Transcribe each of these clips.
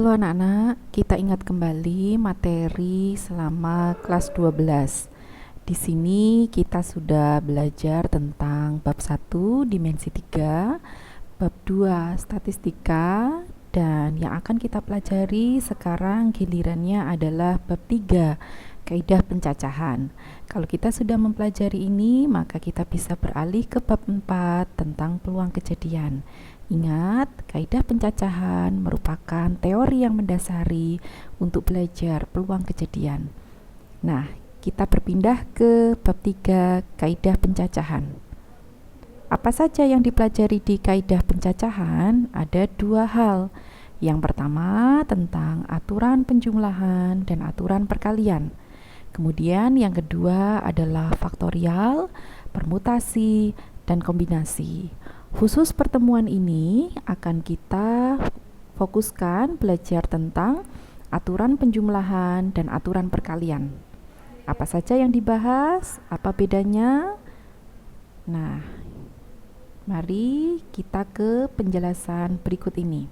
Halo anak-anak, kita ingat kembali materi selama kelas 12. Di sini kita sudah belajar tentang bab 1 dimensi 3, bab 2 statistika, dan yang akan kita pelajari sekarang gilirannya adalah bab 3 kaidah pencacahan. Kalau kita sudah mempelajari ini, maka kita bisa beralih ke bab 4 tentang peluang kejadian. Ingat, kaidah pencacahan merupakan teori yang mendasari untuk belajar peluang kejadian. Nah, kita berpindah ke bab 3 kaidah pencacahan. Apa saja yang dipelajari di kaidah pencacahan? Ada dua hal. Yang pertama tentang aturan penjumlahan dan aturan perkalian. Kemudian yang kedua adalah faktorial, permutasi, dan kombinasi. Khusus pertemuan ini akan kita fokuskan belajar tentang aturan penjumlahan dan aturan perkalian. Apa saja yang dibahas? Apa bedanya? Nah, mari kita ke penjelasan berikut ini.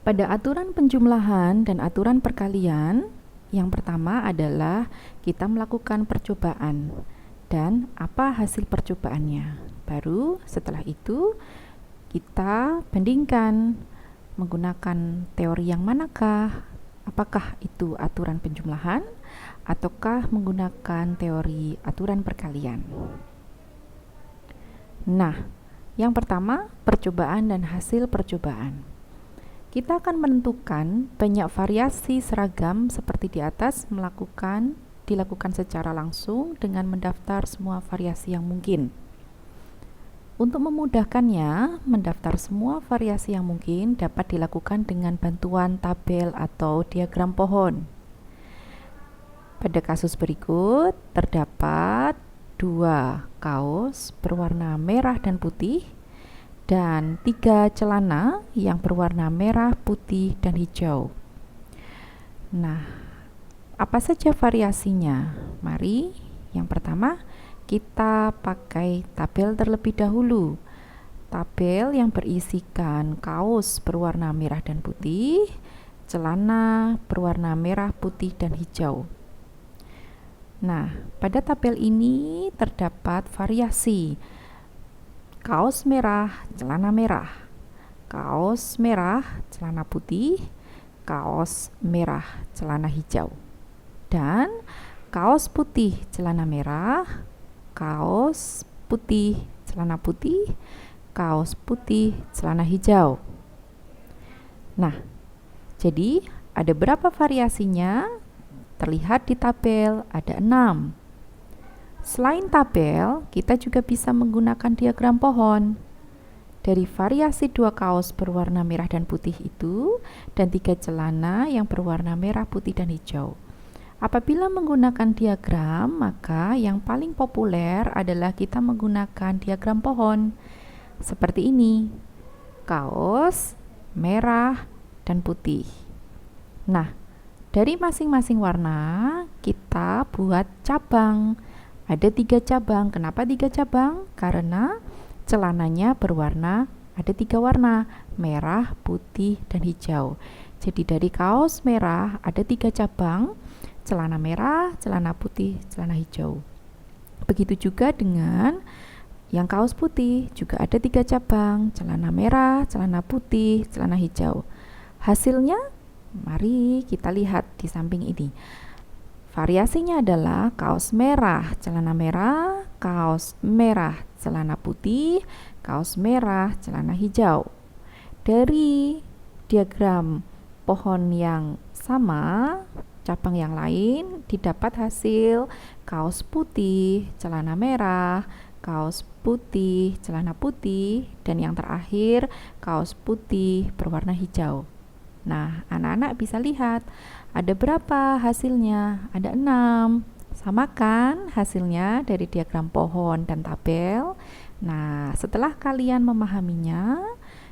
Pada aturan penjumlahan dan aturan perkalian, yang pertama adalah kita melakukan percobaan dan apa hasil percobaannya. Baru setelah itu kita bandingkan menggunakan teori yang manakah, apakah itu aturan penjumlahan ataukah menggunakan teori aturan perkalian. Nah, yang pertama percobaan dan hasil percobaan. Kita akan menentukan banyak variasi seragam seperti di atas dilakukan secara langsung dengan mendaftar semua variasi yang mungkin. Untuk memudahkannya, mendaftar semua variasi yang mungkin dapat dilakukan dengan bantuan tabel atau diagram pohon. Pada kasus berikut, terdapat 2 kaos berwarna merah dan putih dan 3 celana yang berwarna merah, putih, dan hijau. Nah, apa saja variasinya? Mari, yang pertama, kita pakai tabel terlebih dahulu. Tabel yang berisikan kaos berwarna merah dan putih, celana berwarna merah, putih, dan hijau. Nah, pada tabel ini terdapat variasi kaos merah, celana merah, kaos merah, celana putih, kaos merah, celana hijau, dan kaos putih, celana merah, kaos putih, celana putih, kaos putih, celana hijau. Nah, jadi ada berapa variasinya? Terlihat di tabel ada 6. Selain tabel, kita juga bisa menggunakan diagram pohon. Dari variasi 2 kaos berwarna merah dan putih itu, dan 3 celana yang berwarna merah, putih, dan hijau. Apabila menggunakan diagram, maka yang paling populer adalah kita menggunakan diagram pohon. Seperti ini. Kaos merah dan putih. Nah, dari masing-masing warna kita buat cabang. Ada 3 cabang. Kenapa 3 cabang? Karena celananya ada 3 warna, merah, putih, dan hijau. Jadi dari kaos merah ada 3 cabang, celana merah, celana putih, celana hijau. Begitu juga dengan yang kaos putih, juga ada 3 cabang, celana merah, celana putih, celana hijau. Hasilnya, mari kita lihat di samping ini. Variasinya adalah kaos merah, celana merah, kaos merah, celana putih, kaos merah, celana hijau. Dari diagram pohon yang sama, cabang yang lain didapat hasil kaos putih, celana merah, kaos putih, celana putih, dan yang terakhir kaos putih berwarna hijau. Nah, anak-anak bisa lihat ada berapa hasilnya? Ada 6. Samakan hasilnya dari diagram pohon dan tabel. Nah, setelah kalian memahaminya,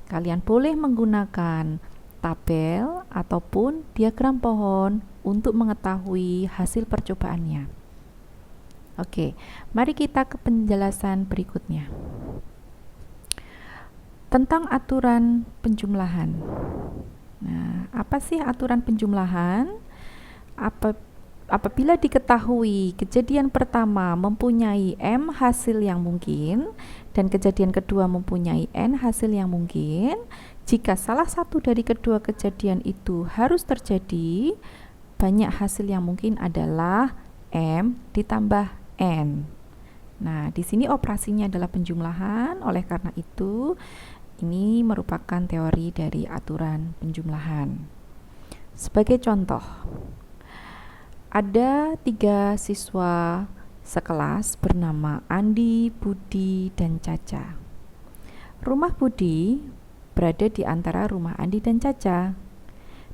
kalian boleh menggunakan tabel ataupun diagram pohon untuk mengetahui hasil percobaannya. Oke, mari kita ke penjelasan berikutnya. Tentang aturan penjumlahan. Nah, apa sih aturan penjumlahan? Apabila diketahui kejadian pertama mempunyai M hasil yang mungkin dan kejadian kedua mempunyai N hasil yang mungkin, jika salah satu dari kedua kejadian itu harus terjadi, banyak hasil yang mungkin adalah M ditambah N. Nah, di sini operasinya adalah penjumlahan, oleh karena itu ini merupakan teori dari aturan penjumlahan. Sebagai contoh, ada 3 siswa sekelas bernama Andi, Budi, dan Caca. Rumah Budi berada di antara rumah Andi dan Caca.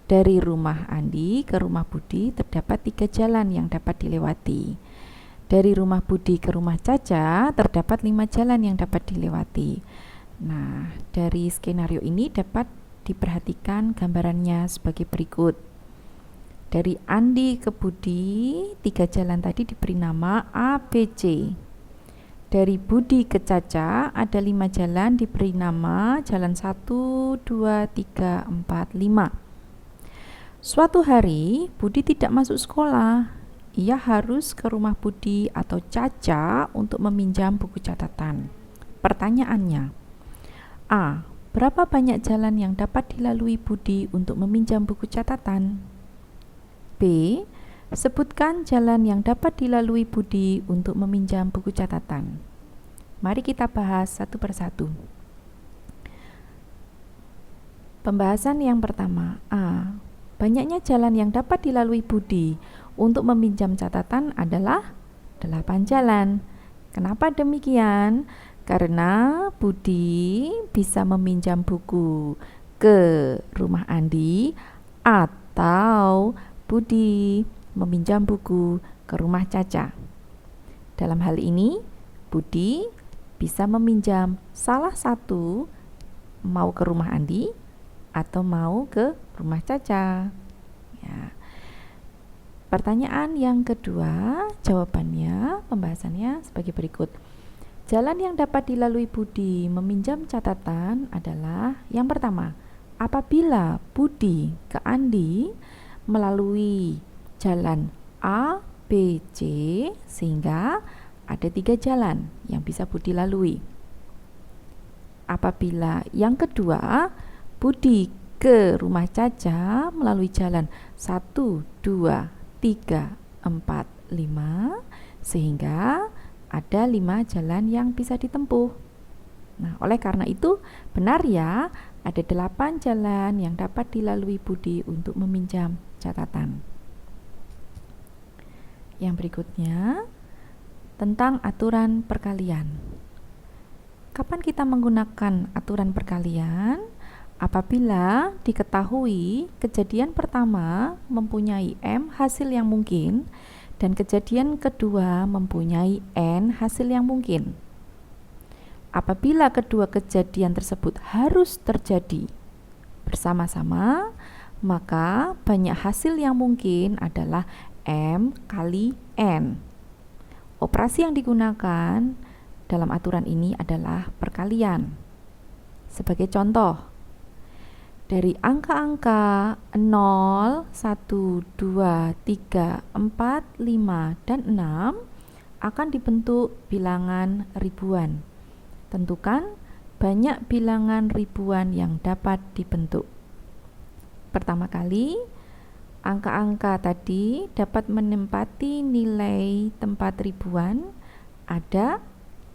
Dari rumah Andi ke rumah Budi terdapat 3 jalan yang dapat dilewati. Dari rumah Budi ke rumah Caca terdapat 5 jalan yang dapat dilewati. Nah, dari skenario ini dapat diperhatikan gambarannya sebagai berikut. Dari Andi ke Budi, 3 jalan tadi diberi nama A, B, C. Dari Budi ke Caca ada 5 jalan diberi nama jalan 1, 2, 3, 4, 5. Suatu hari Budi tidak masuk sekolah. Ia harus ke rumah Budi atau Caca untuk meminjam buku catatan. Pertanyaannya, A. Berapa banyak jalan yang dapat dilalui Budi untuk meminjam buku catatan? B. Sebutkan jalan yang dapat dilalui Budi untuk meminjam buku catatan. Mari kita bahas satu persatu. Pembahasan yang pertama, A. Banyaknya jalan yang dapat dilalui Budi untuk meminjam catatan adalah 8 jalan. Kenapa demikian? Karena Budi bisa meminjam buku ke rumah Andi atau Budi meminjam buku ke rumah Caca. Dalam hal ini, Budi bisa meminjam salah satu, mau ke rumah Andi atau mau ke rumah Caca. Ya. Pertanyaan yang kedua, jawabannya, pembahasannya sebagai berikut. Jalan yang dapat dilalui Budi meminjam catatan adalah yang pertama, apabila Budi ke Andi melalui jalan A, B, C, sehingga ada 3 jalan yang bisa Budi lalui. Apabila yang kedua, Budi ke rumah Caca melalui jalan 1, 2, 3, 4, 5, sehingga ada 5 jalan yang bisa ditempuh. Nah, oleh karena itu benar ya, ada 8 jalan yang dapat dilalui Budi untuk meminjam catatan. Yang berikutnya tentang aturan perkalian. Kapan kita menggunakan aturan perkalian? Apabila diketahui kejadian pertama mempunyai M hasil yang mungkin dan kejadian kedua mempunyai N hasil yang mungkin. Apabila kedua kejadian tersebut harus terjadi bersama-sama, maka banyak hasil yang mungkin adalah M kali N. Operasi yang digunakan dalam aturan ini adalah perkalian. Sebagai contoh, dari angka-angka 0, 1, 2, 3, 4, 5, dan 6 akan dibentuk bilangan ribuan. Tentukan banyak bilangan ribuan yang dapat dibentuk. Pertama kali, angka-angka tadi dapat menempati nilai tempat ribuan ada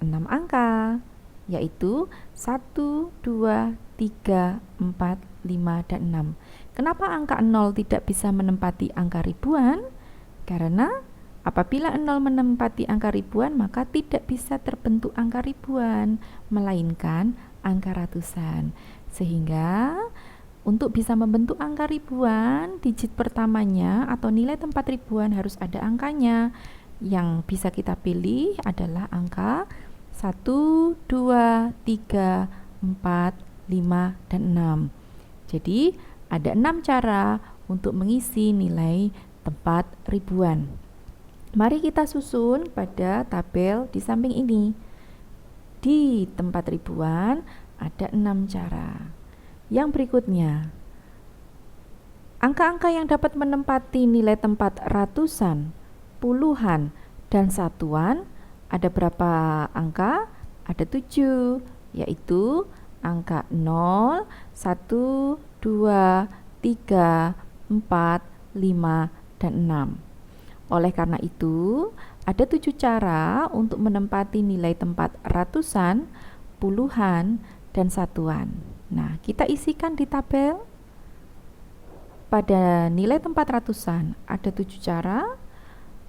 6 angka, yaitu 1, 2, 3, 4, 5, dan 6. Kenapa angka 0 tidak bisa menempati angka ribuan? Karena apabila 0 menempati angka ribuan, maka tidak bisa terbentuk angka ribuan, melainkan angka ratusan. Sehingga untuk bisa membentuk angka ribuan, digit pertamanya atau nilai tempat ribuan harus ada angkanya. Yang bisa kita pilih adalah angka 1, 2, 3, 4, 5, dan 6. Jadi ada 6 cara untuk mengisi nilai tempat ribuan. Mari kita susun pada tabel di samping ini. Di tempat ribuan ada 6 cara. Yang berikutnya, Angka-angka yang dapat menempati nilai tempat ratusan, puluhan, dan satuan ada berapa angka? Ada 7, yaitu angka 0, 1, 2, 3, 4, 5, dan 6. Oleh karena itu, ada 7 cara untuk menempati nilai tempat ratusan, puluhan, dan satuan. Nah, kita isikan di tabel. Pada nilai tempat ratusan ada 7 cara,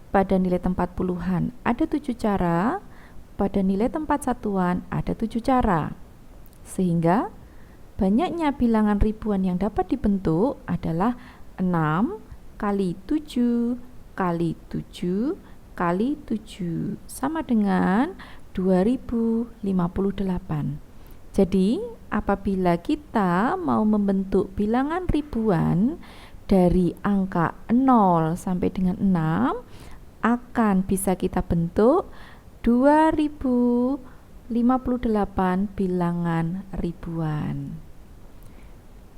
pada nilai tempat puluhan ada 7 cara, pada nilai tempat satuan ada 7 cara. Sehingga banyaknya bilangan ribuan yang dapat dibentuk adalah 6 kali 7 kali 7 kali 7 sama dengan 2058. Jadi, apabila kita mau membentuk bilangan ribuan dari angka 0 sampai dengan 6, akan bisa kita bentuk 2058 bilangan ribuan.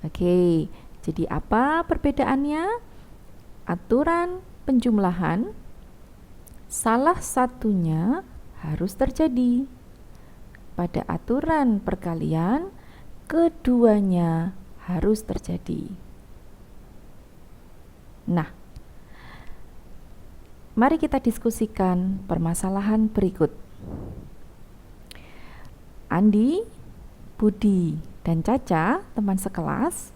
Oke, jadi apa perbedaannya? Aturan penjumlahan salah satunya harus terjadi. Pada aturan perkalian, keduanya harus terjadi. Nah, mari kita diskusikan permasalahan berikut. Andi, Budi, dan Caca, teman sekelas.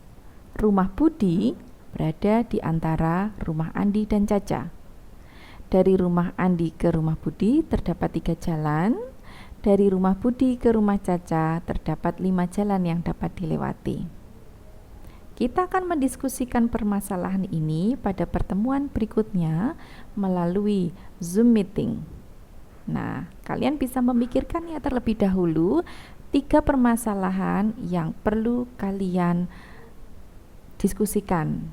Rumah Budi berada di antara rumah Andi dan Caca. Dari rumah Andi ke rumah Budi terdapat 3 jalan. Dari rumah Budi ke rumah Caca terdapat 5 jalan yang dapat dilewati. Kita akan mendiskusikan permasalahan ini pada pertemuan berikutnya melalui Zoom meeting. Nah, kalian bisa memikirkannya terlebih dahulu 3 permasalahan yang perlu kalian diskusikan.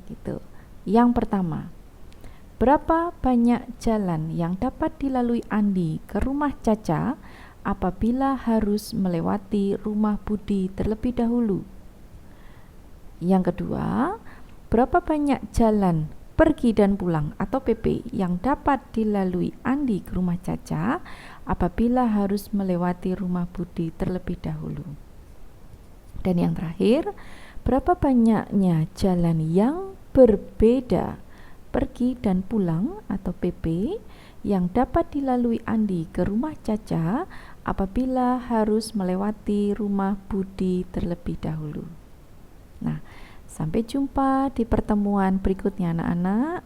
Gitu. Yang pertama, berapa banyak jalan yang dapat dilalui Andi ke rumah Caca apabila harus melewati rumah Budi terlebih dahulu? Yang kedua, berapa banyak jalan pergi dan pulang atau PP yang dapat dilalui Andi ke rumah Caca apabila harus melewati rumah Budi terlebih dahulu? Dan yang terakhir, berapa banyaknya jalan yang berbeda pergi dan pulang atau PP yang dapat dilalui Andi ke rumah Caca apabila harus melewati rumah Budi terlebih dahulu. Nah, sampai jumpa di pertemuan berikutnya anak-anak.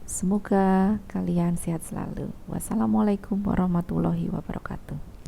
Semoga kalian sehat selalu. Wassalamualaikum warahmatullahi wabarakatuh.